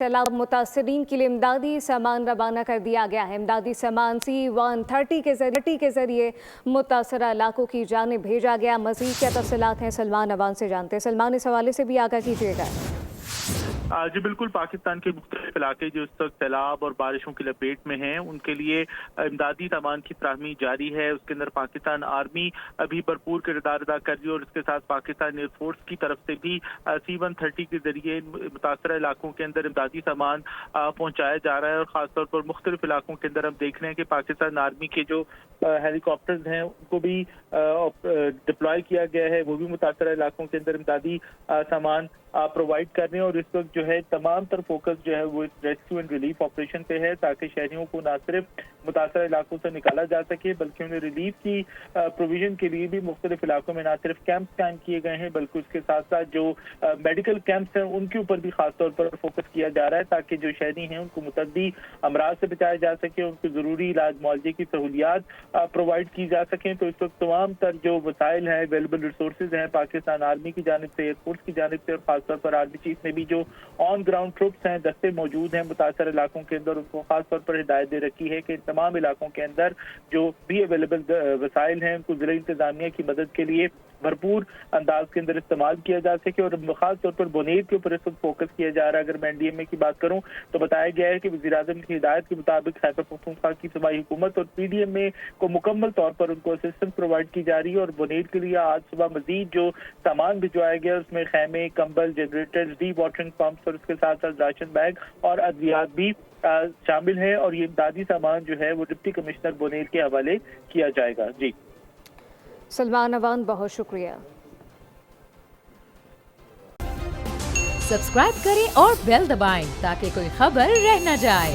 सैलाब मुतासरीन के लिए इमदादी सामान रवाना कर दिया गया है। इमदादी सामान C-130 के जरिए मुतासरा इलाकों की जानिब भेजा गया। मजीद क्या तफसीलात हैं सलमान अवान से जानते हैं। सलमान, इस हवाले से भी आगाह कीजिएगा। जी बिल्कुल, पाकिस्तान के मुख्तलिफ इलाके जो इस वक्त सैलाब और बारिशों की लपेट में हैं, उनके लिए इमदादी सामान की फराहमी जारी है। उसके अंदर पाकिस्तान आर्मी अभी भरपूर किरदार अदा कर रही है और इसके साथ पाकिस्तान एयरफोर्स की तरफ से भी C-130 के जरिए मुतासरा इलाकों के अंदर इमदादी सामान पहुंचाया जा रहा है। और खासतौर पर मुख्तलिफ इलाकों के अंदर हम देख रहे हैं कि पाकिस्तान आर्मी के जो हेलीकॉप्टर्स हैं उनको भी डिप्लॉय किया गया है। वो भी मुतासरा इलाकों के अंदर इमदादी सामान प्रोवाइड कर रहे हैं। और इस वक्त जो है तमाम तर फोकस जो है वो रेस्क्यू एंड रिलीफ ऑपरेशन पे है, ताकि शहरियों को न सिर्फ मुतासरा इलाकों से निकाला जा सके बल्कि उन्हें रिलीफ की प्रोविजन के लिए भी मुख्तलिफ इलाकों में न सिर्फ कैंप कायम किए गए हैं बल्कि उसके साथ साथ जो मेडिकल कैंप्स हैं उनके ऊपर भी खासतौर पर फोकस किया जा रहा है, ताकि जो शहरी हैं उनको मुतद्दी अमराज से बचाया जा सके, उनको जरूरी इलाज मुआवजे की सहूलियात प्रोवाइड की जा सकें। तो इस वक्त तमाम तर जो वसाइल हैं, अवेलेबल रिसोर्सेज हैं पाकिस्तान आर्मी की जानिब से, एयरफोर्स की जानिब से और खासतौर पर आर्मी चीफ ने भी जो ऑन ग्राउंड ट्रुप्स हैं, दस्ते मौजूद हैं मुतासर इलाकों के अंदर, उनको खासतौर पर हिदायत दे रखी है कि तमाम इलाकों के अंदर जो भी अवेलेबल वसाइल हैं उनको जिला इंतजामिया की मदद के लिए भरपूर अंदाज के अंदर इस्तेमाल किया जा सके। और खास तौर पर बुनेद के ऊपर इस वक्त फोकस किया जा रहा है। अगर मैं NDMA की बात करूं तो बताया गया है कि वज़ीर-ए-आज़म की हिदायत के मुताबिक खैबर पख्तूनख्वा की सूबाई हुकूमत और PDMA को मुकम्मल तौर पर उनको असिस्टेंस प्रोवाइड की जा रही है। और बुनेद के लिए आज सुबह मजीद जो सामान भिजवाया गया उसमें खैमे, कंबल, जनरेटर्स, डी वाटरिंग पंप्स और उसके साथ साथ राशन बैग और अद्वियात भी शामिल है। और ये इमदादी सामान जो है वो डिप्टी कमिश्नर बुनेद के हवाले किया जाएगा। जी सलमान अवान, बहुत शुक्रिया। सब्सक्राइब करें और बेल दबाएं ताकि कोई खबर रह न जाए।